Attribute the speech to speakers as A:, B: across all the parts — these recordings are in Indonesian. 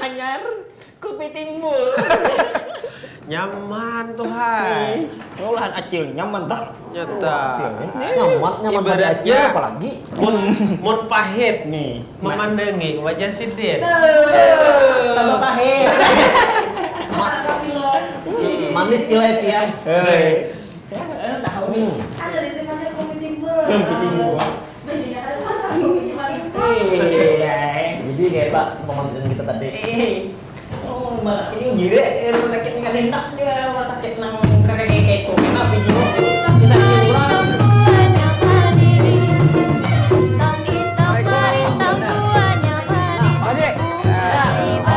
A: anyar kopi timbul.
B: Nyaman tuh hai.
A: Olahan acil nyaman tak?
B: Nyata.
C: Nyaman
B: Ibaratnya
C: apalagi
B: mun pahit
A: Nih,
B: memandangi wajah si Din.
A: tambah pahit.
C: manis cilet ya.
A: Tahu nih.
D: Ada di sini kopi timbul.
A: Kopi timbul.
D: Jadi ada mantas kopi gimana?
C: Jadi kayak Pak pemandangan kita tadi.
A: Oh, masak ini gire, rumah sakit nggak enak dia, rumah sakit nang kayak itu, kenapa biji bisa kurang.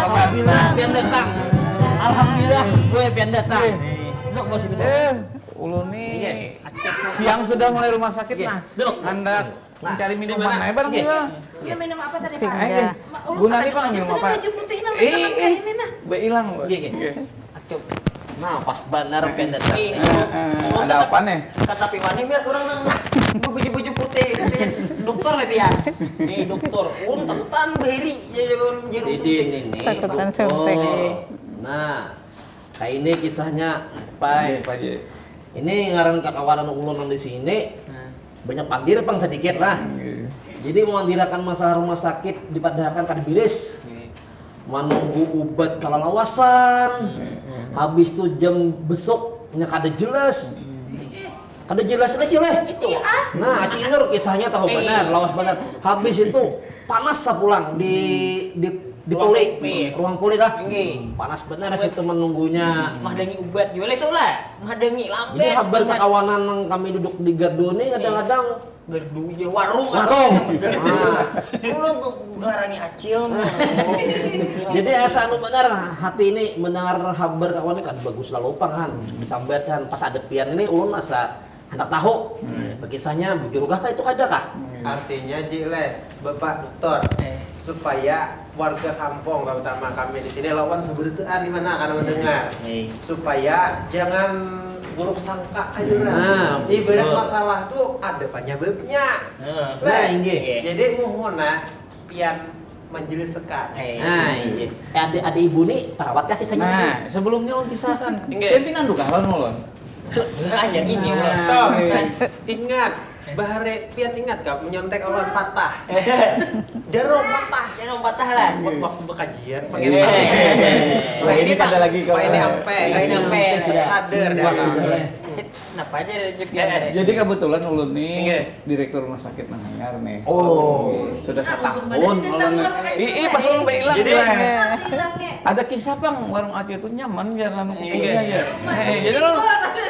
A: Alhamdulillah, pian datang. Alhamdulillah, gue pian datang. Duduk bos itu.
E: Ulun nih siang sudah mulai rumah sakit nah.
A: Duduk.
E: Anda mencari minuman naik bareng
A: Iya.
E: juga.
D: Dia minum apa tadi
E: Sing
D: Pak?
E: aja. Guna nih Pak minum apa?
D: Baju putih namanya ini nah.
E: Be hilang.
A: Iya. Acuk.
C: Nah, pas benar pian datang.
E: Ada apa nih?
A: Kata piwani biar orang nang baju-baju putih, dokter lah dia. Nih dokter, takutan beri jadi jarum suntik.
C: Ini.
F: Takutan suntik.
C: Nah, kayak ini kisahnya Pak.
E: Pak Ji.
C: Ini ngaran kakawanan ulun di sini. Banyak pandir pang sedikit lah. Jadi memandirakan masalah rumah sakit dipadahkan kan biris. Menunggu obat kalalawasan. Habis itu jam besok nya kada jelas. Kada jelas aja lah.
A: Itu.
C: Nah, Cinur kisahnya tahu benar, lawas benar. Habis itu panas pulang di ruang poli dah. Panas benar situ menunggunya.
A: Mahdangi ubat jual solah, mahdangi lambe.
C: Jadi kabar kekawanan yang kami duduk di gardu ini kadang-kadang
A: gerdu je warung.
C: Nah.
A: Lu garangi acil.
C: Jadi asa anu benar hati ini mendengar kabar kawan ini kan bagus lalu kan disambat kan pas ada pian ini ulun asa hendak tahu. Kisahnya bujur kah itu ada kah?
B: Artinya Jile, Bapak Dokter, supaya warga kampung terutama kami di sini lawan sebetulnya di mana karena mendengar supaya jangan buruk sangka aja lah.
C: Nah,
B: ibarat
C: betul.
B: masalah tuh ada penyebabnya.
C: Nah, ini.
B: Jadi mohon pian menjelaskan.
C: Nah, iya. Ada ibu nih perawat kah kisahnya?
E: Nah, sebelumnya lo kisahkan.
B: Enggak.
E: Kempinan duka kan ulun.
A: Hanya gini ulang.
B: Toh, ingat, bahare pian ingat kah menyontek orang patah. Jarum patah lah. Waktu bekajian panggil.
E: Wah, ini ada lagi kalau
B: Pak ini sampai sadar dah.
A: Kenapa aja pian?
E: Jadi kebetulan ulun nih
B: Iya.
E: direktur rumah sakit Nanganyar nih.
A: Oh.
E: Sudah setahun ulun. Pas ulun be hilang.
B: Jadi
D: Hilangnya.
E: ada kisah Bang, warung Aceh itu nyaman biar lalu kopinya
B: Iya.
E: aja. Jadi lo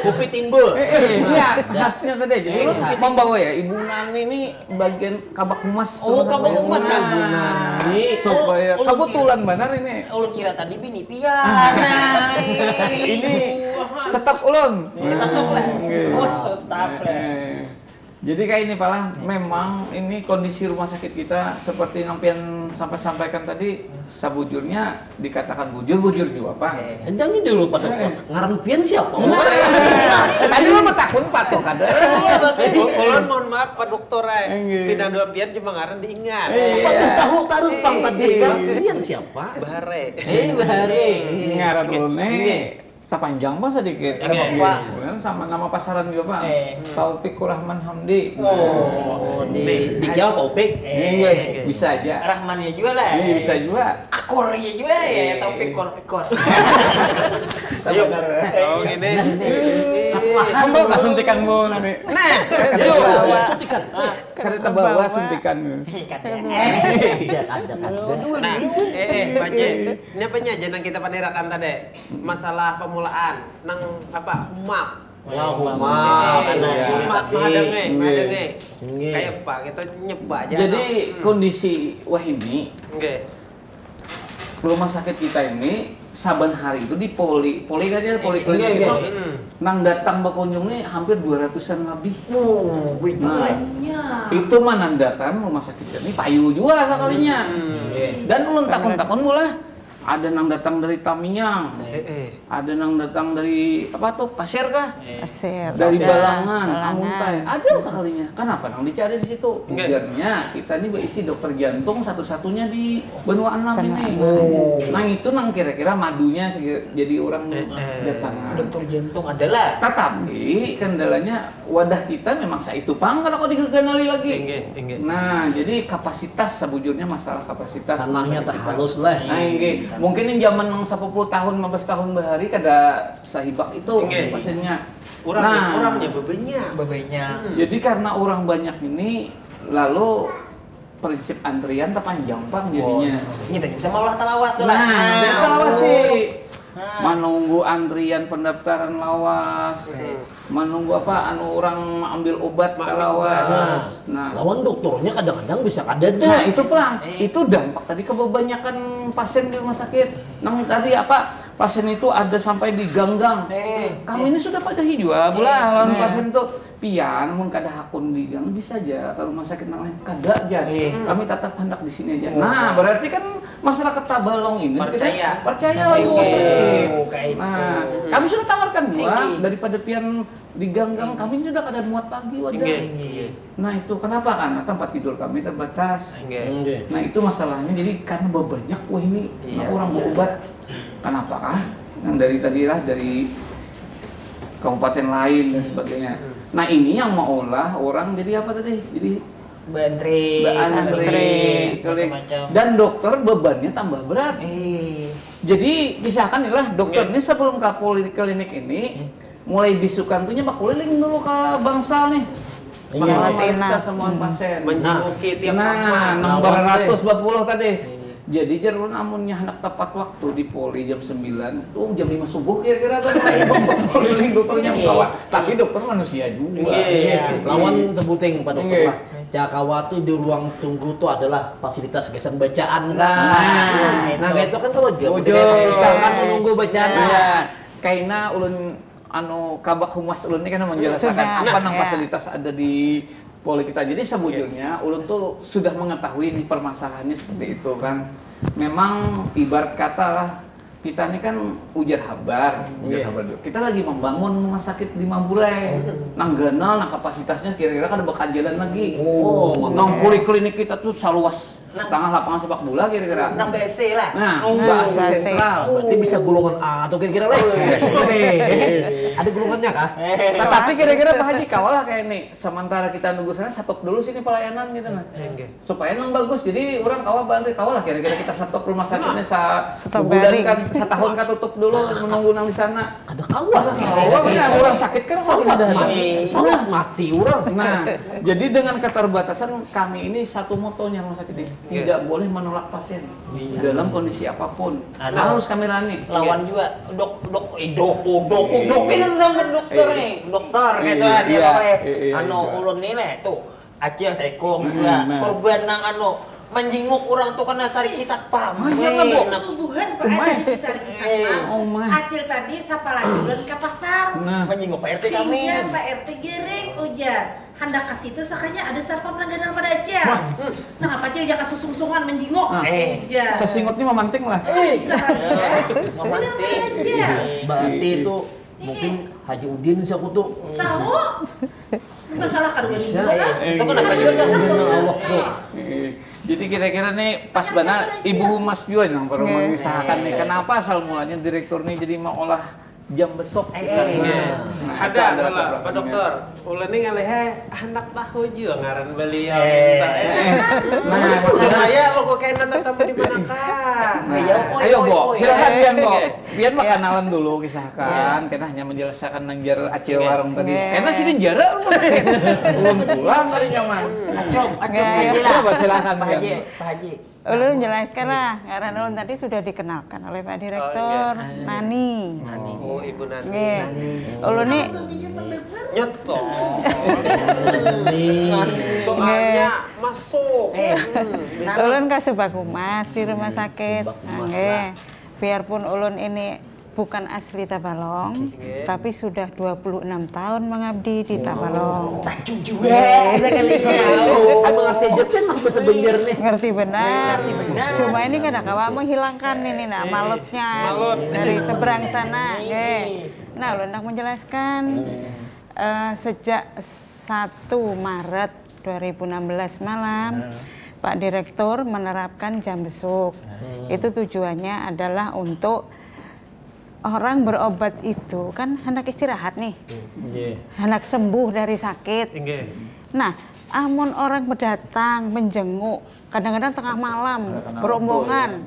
C: Kopi timbul.
E: iya khasnya tadi. Jadi lo membawa ya Ibu Nani ini bagian kabak humas.
A: Oh, kabak humas kan?
E: Ibu Nani supaya
A: Oh,
E: kebetulan benar ini.
A: Ulun kira tadi bini pian.
E: Ini staf ulun.
A: Staf lah.
E: Oke.
A: Oh, staf lah.
E: Jadi kayak ini Palah, memang ini kondisi rumah sakit kita seperti yang pian sampaikan tadi, sabujurnya dikatakan bujur juga Pak.
C: Endang ini dulu Pak Dokter. Ngaran pian siapa?
E: Tadi lo takun patok ada.
B: Ulun mohon maaf Pak Dokter tidak dua pian cuma ngaran diingat.
C: Tahu pang tadi kan pian siapa?
B: Bahare.
C: Bahare.
E: Ngaran ulun nih panjang Pak sedikit. Pak. Sama nama pasaran juga Pak. Taufik Rahman Hamdi.
C: Oh, dijawab Pak Upik.
E: Iya, bisa aja.
A: Rahman ya juga lah.
E: Iya, bisa juga.
A: Akor ya juga ya, tapi ekor.
B: Ayo. Oh ini.
E: Membawa suntikan Bu Nani.
B: Nah,
C: Suntikan.
E: Karena bawa suntikan.
C: Ada.
B: Nah, Pak J, ini apanya aja nang kita panirakan tadi? Masalah pemulaan nang apa? Humak.
C: Ya, humak.
B: Madenge. Kayak apa? Kita nyoba aja.
E: Jadi kondisi wah ini
B: Oke.
E: rumah sakit kita ini saban hari itu di poli kan ya poliklinik itu nang datang berkunjung nih hampir 200-an lebih. Nah, itu menandakan rumah sakit kita ini payu juga sekalinya. Dan ulun takon-takon mula ada nang datang dari Tamiang, ada nang datang dari apa tuh Pasir kah?
F: Pasir.
E: Dari
F: Ada,
E: Balangan,
F: Balangan.
E: Amuntai, ada sekalinya. Kenapa nang dicari di situ? Ujarnya kita ini berisi dokter jantung satu-satunya di benua enam ini. Nah itu nang kira-kira madunya jadi orang datang.
A: Dokter jantung adalah.
E: Tetapi kendalanya wadah kita memang itu pang kalau digeganali lagi. Nah jadi kapasitas sebujurnya masalah kapasitas.
C: Tanahnya tak halus lah.
E: Nah, mungkin yang zaman 10 tahun, 15 tahun bahari kada sahibak itu pasiennya.
B: Orangnya bebenya.
E: Jadi karena orang banyak ini, lalu prinsip antrian terpanjang bang jadinya.
A: Ini tadi bisa malah talawas tuh lah.
E: Nah, talawas sih. Menunggu antrian pendaftaran lawas, menunggu apa orang ambil obat ke lawas. Nah,
C: Lawan dokternya kadang-kadang bisa kada.
E: nah itu pelang, itu dampak tadi kebanyakan pasien di rumah sakit. Nang tadi apa pasien itu ada sampai di ganggang. Kami ini sudah pada hijau, lawan pasien itu pian, mun kada hakun di gang bisa aja ke rumah sakit nang lain kada aja. Kami tetap hendak di sini aja. Nah berarti kan masyarakat Tabalong ini percaya lah rumah sakit. Nah kami sudah tawarkan daripada pian di gang-gang kami sudah kada muat lagi wadah. Nah itu kenapa? Karena tempat tidur kami terbatas. Nah itu masalahnya. Jadi karena banyak wah ini orang berobat. Kenapa kah? Yang dari tadi lah dari kabupaten lain dan sebagainya. Nah ini yang mau olah orang jadi apa tadi? Jadi
A: Bantri,
E: dan dokter bebannya tambah berat. Jadi kisahkan lah dokter ini sebelum ke poliklinik ini mulai bisukan tuhnya pak keliling dulu ke Bangsal nih. Memeriksa semua pasien.
B: Menjenguk tiap
E: nomor 120 tadi. Jadi jarun amunnya hendak tepat waktu di poli jam 9, tuh jam 5 subuh kira-kira tuh mulai keliling dokternya bawa. Tapi dokter manusia juga.
C: Lawan sebuting Pak Dokter lah. Jakawati di ruang tunggu itu adalah fasilitas gesan bacaan kan. Nah itu kan kalau juga kan menunggu bacaan.
E: Kaina ulun kabak humas ulun ini kan menjelaskan apa nang fasilitas ada di poli kita. Jadi sebujurnya ulun tuh sudah mengetahui nih permasalahannya seperti itu kan. Memang ibarat kata lah kita ini kan ujar habar dulu. Kita lagi membangun rumah sakit di Mambure. Nang ganal, nang kapasitasnya kira-kira kan bakal jalan lagi. Nang poliklinik kita tuh saluas setengah lapangan sepak bola kira-kira.
A: Nang BC lah.
E: Nah, BC sentral.
C: Berarti bisa golongan A atau kira-kira lah. Ada golongannya kah?
E: Tapi kira-kira Pak Haji kawal lah kayak nih. Sementara kita nunggu sana stop dulu sini pelayanan gitu nah. Supaya nang bagus. Jadi orang kawal bantu kawal lah kira-kira kita stop rumah sakitnya sebulan kan setahun kan tutup dulu menunggu nang di sana.
C: Ada kawal.
E: Orang sakit kan
C: sangat mati orang.
E: Nah, jadi dengan keterbatasan kami ini satu motonya rumah sakit ini tidak boleh menolak pasien dalam kondisi apapun. Harus kami rani.
A: Lawan juga dok ini sama dokter nih, dokter gitu kan dia ulun nih nih tuh acil sekong juga korban nang menjenguk orang tuh kena sari kisah pam.
D: Subuhan Pak tadi bisa kisah pam. Acil tadi sapa lagi bulan ke pasar.
A: Menjenguk Pak RT kami.
D: Pak RT gereng ujar. Hendak kasih itu sakanya ada sarpam langganan pada Acil. Nah apa Acil jangan susung-sungan menjenguk.
E: Sesingutnya memanting lah.
A: Memanting.
C: Berarti itu mungkin Haji Udin sih aku tuh.
D: Tahu? Masalah kedua
A: Itu kenapa juga
C: awak tuh.
E: Jadi kira-kira nih pas benar Ibu Humas juga yang perlu mengisahkan nih kenapa asal mulanya direktur nih jadi mau olah jam besok.
B: Ada Pak Dokter. Ulun ini ngelehe anak tahu juga ngaran beliau. Saya lo kok kayak tetap di mana kah?
E: Ayo Bo, silakan Pian Bo. Pian mah kenalan dulu kisahkan. Kita hanya menjelaskan nangjar acil warung tadi. Enak sih jara belum pulang kali nyaman. Coba silakan
A: Pak Haji.
F: Ulun jelaskan lah, karena ulun tadi sudah dikenalkan oleh Pak Direktur Nani.
B: Oh, Ibu Nani.
F: Ulun nih
B: nyetok. Soalnya masuk.
F: ulun kasih baku mas di rumah sakit. Biarpun ulun ini bukan asli Tabalong, tapi sudah 26 tahun mengabdi di Tabalong.
A: Tanjung juga.
C: Aku ngerti Jepang lah bahasa Banjar nih.
F: Ngerti benar. Cuma ini kan kawa menghilangkan ini nah malutnya dari seberang sana. Nah, lu hendak menjelaskan sejak 1 Maret 2016 malam Pak Direktur menerapkan jam besuk. Itu tujuannya adalah untuk orang berobat itu kan hendak istirahat nih, hendak sembuh dari sakit. Nah, amun orang berdatang menjenguk, kadang-kadang tengah malam berombongan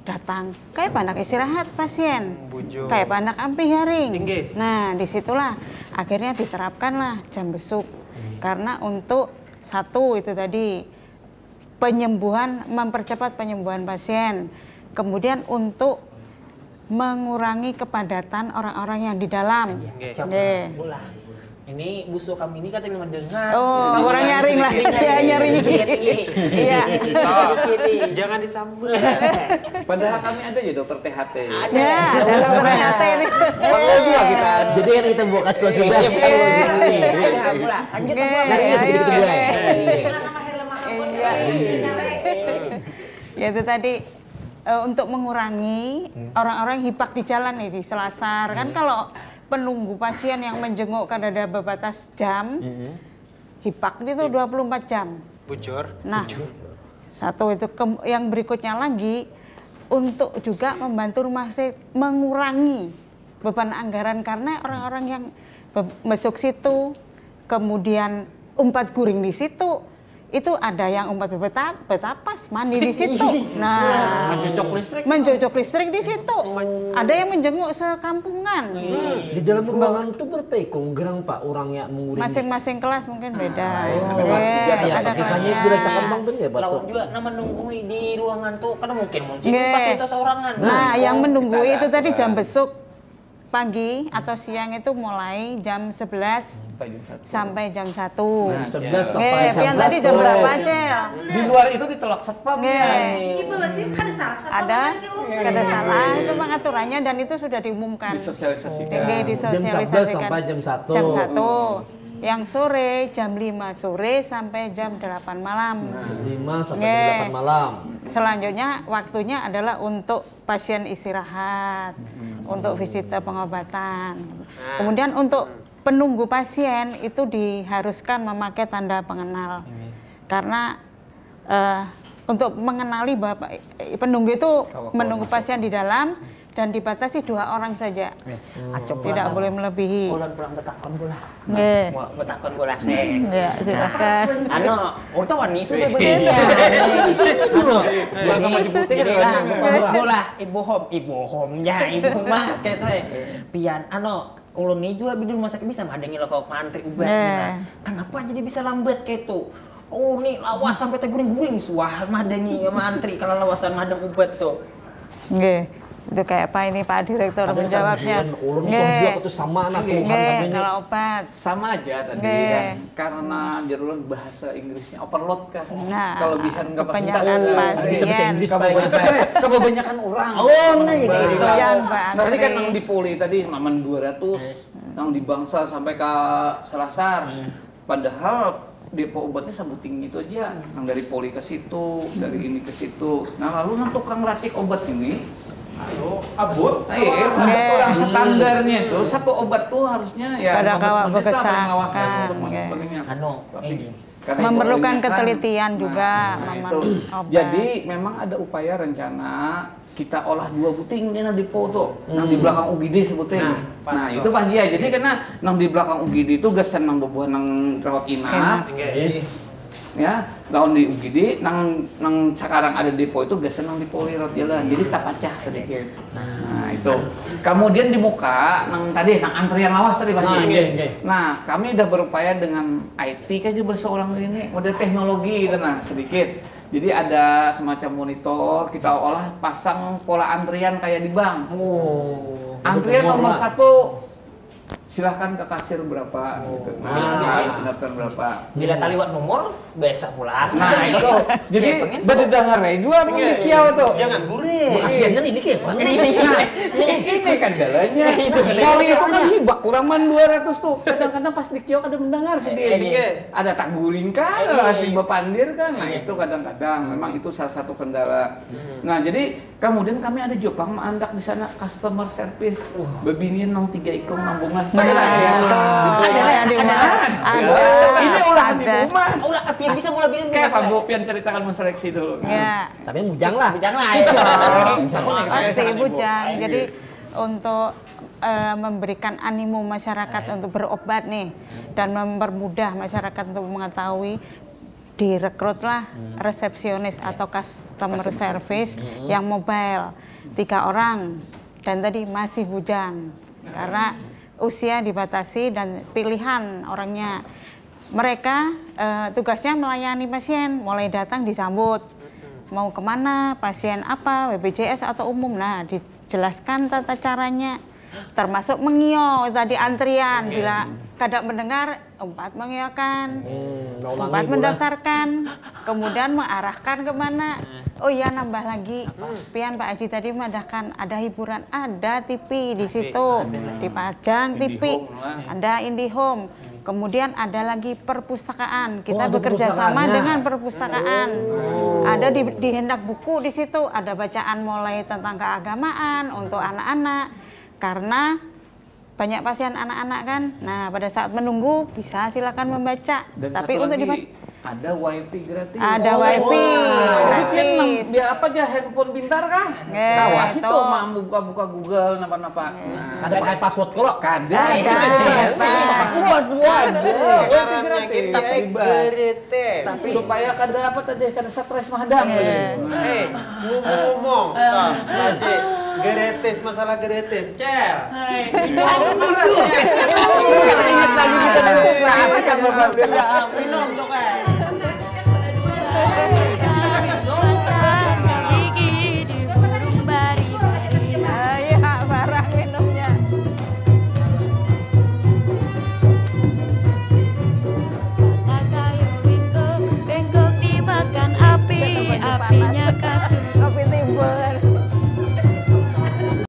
F: datang, kayak hendak istirahat pasien, kayak hendak ampi haring. Nah, disitulah akhirnya diterapkanlah jam besuk, karena untuk satu itu tadi penyembuhan, mempercepat penyembuhan pasien, kemudian untuk mengurangi kepadatan orang-orang yang di dalam.
A: Ini busuk kami ini katanya mendengar.
F: Oh, orang nyaring lah. Iya, nyaring. Iya.
B: Jangan disambut.
E: Padahal kami ada ya dokter THT.
F: Ya, ada dokter THT ini.
C: Perlu juga kita. Jadi kan kita buka setelah sudah.
A: Lanjut
C: Dari sedikit kedua.
F: Ya itu tadi untuk mengurangi orang-orang hipak di jalan nih di selasar kan kalau penunggu pasien yang menjenguk kan ada batas jam, hipak itu 24 jam.
B: Bocor.
F: Nah, satu itu yang berikutnya lagi untuk juga membantu rumah sakit mengurangi beban anggaran karena orang-orang yang masuk situ, kemudian umpat guring di situ. Itu ada yang umpat betapas mandi di situ. Nah, mencocok listrik di situ. Ada yang menjenguk sekampungan.
C: Di dalam ruangan itu berpekong gerang Pak orang yang menguring.
F: Masing-masing kelas mungkin beda.
C: Ada kisahnya itu rasa kembang tuh ya Pak.
A: Lawan juga nama menunggui di ruangan tuh kan mungkin pasti itu seorangan.
F: Nah, yang menunggui itu tadi jam besuk pagi atau siang itu mulai jam 11 sampai jam 1.
C: Nah, 11 sampai jam 1.
F: Tadi jam berapa, Cel?
E: Di luar itu ditolak satpam ya.
D: Ibu berarti ada salah
F: ada salah itu pengaturannya dan itu sudah diumumkan.
E: Disosialisasikan.
F: Disosialisasikan.
C: Jam 11 sampai jam 1.
F: Jam 1. Yang sore jam 5 sore sampai jam 8 malam.
C: Jam 5 sampai jam 8 malam.
F: Selanjutnya waktunya adalah untuk pasien istirahat, untuk visit pengobatan. Kemudian untuk penunggu pasien itu diharuskan memakai tanda pengenal. Karena untuk mengenali bahwa penunggu itu menunggu pasien di dalam dan dibatasi 2 orang saja. Tidak boleh melebihi.
A: Pulang betakon bola. Betakon bola.
F: Ya, silakan.
A: Wartawan nih sudah begini. Bola, ibu hom ya, ibu mas kayak pian ulun ini juga di rumah sakit bisa madengi lo kau pantri ubat. Kenapa jadi bisa lambat kayak itu? Oh, nih lawas sampai teguring-guring suah madengi sama antri kalau lawasan madeng ubat tuh.
F: Nggih. Itu kayak apa ini Pak Direktur menjawabnya?
C: Itu sama anak
F: kalau obat
E: sama aja tadi kan karena jadulun bahasa Inggrisnya overload kan.
F: Nah,
E: kelebihan
F: kebanyakan pasien.
E: Kebanyakan orang.
A: Oh, nah ya kayak gitu.
E: Berarti kan yang di Poli tadi maman 200, yang di Bangsa sampai ke Selasar. Padahal depo obatnya sabuting gitu aja. Yang dari Poli ke situ, dari ini ke situ. Nah, lalu yang tukang racik obat ini
B: abut.
E: Orang standarnya itu satu obat tuh harusnya ya
F: pengawasan
E: sebagainya.
F: Memerlukan ketelitian juga.
E: Jadi memang ada upaya rencana kita olah 2 buting kena di foto, nang di belakang UGD sebutin. Nah itu pasti ya. Jadi karena nang di belakang UGD itu gesan nang bebuah nang rawat inap. Ya, daun di UGD, nang sekarang ada depo itu gak senang di Poli Road jalan, jadi tak pecah sedikit. Nah itu. Kemudian di muka, nang antrian lawas tadi Pak. Nah kami udah berupaya dengan IT kan juga seorang ini, model teknologi itu sedikit. Jadi ada semacam monitor, kita olah pasang pola antrian kayak di bank. Antrian nomor 1 silahkan ke kasir berapa gitu. Nah, pendaftaran berapa.
A: Bila taliwat nomor, biasa pulang.
E: Nah itu, jadi berdengar juga mau dikiau tuh.
B: Jangan gurih.
C: Kasiannya ini kayak mana?
E: Ini kan galanya. Poli itu kan hibak kurang man 200 tuh. Kadang-kadang pas dikiau kada mendengar sih dia. Ada tak guring kan, si bapandir kan. Nah itu kadang-kadang memang itu salah satu kendala. Nah jadi kemudian kami ada Jepang mandak di sana customer service. Bebinian nang 3 ikong nambung mas.
F: Ada di rumah.
E: Ini olahan di rumah.
A: Ulah pian bisa mulai bikin
E: Kayak Pak Bopian ceritakan menseleksi dulu.
F: Ya.
C: Tapi bujang lah.
A: Bujang lah.
F: Pasti bujang. Jadi untuk memberikan animo masyarakat untuk berobat nih dan mempermudah masyarakat untuk mengetahui, direkrutlah resepsionis atau customer service yang mobile 3 orang dan tadi masih bujang karena usia dibatasi dan pilihan orangnya. Mereka tugasnya melayani pasien, mulai datang disambut, mau kemana, pasien apa, BPJS atau umum. Nah, dijelaskan tata caranya, termasuk mengio tadi antrian. Bila kadang mendengar, 4 mengiokan, 4 mendaftarkan, kemudian mengarahkan kemana. Oh iya, nambah lagi, pian Pak Haji tadi mendahkan ada hiburan, ada TV di situ, dipajang TV, ada IndiHome. Kemudian ada lagi perpustakaan. Kita bekerja sama dengan perpustakaan. Ada di hendak buku di situ, ada bacaan mulai tentang keagamaan untuk anak-anak. Karena banyak pasien anak-anak kan. Nah, pada saat menunggu bisa silakan membaca.
E: Dan
F: tapi
E: satu
F: untuk
E: lagi, ada wifi gratis.
F: ada wifi gratis.
E: Dia apa aja handphone pintar kah? Kawas itu mah buka-buka Google napa-napa.
C: Kada pakai password kalau
E: Kada.
C: Password.
E: Wifi gratis.
B: Gratis.
E: Tapi supaya kada apa tadi kada stres madam.
B: Ngomong-ngomong, Haji, gratis masalah gratis, Cel.
E: Ingat lagi kita demokrasi kan Bapak.
A: Minum dong.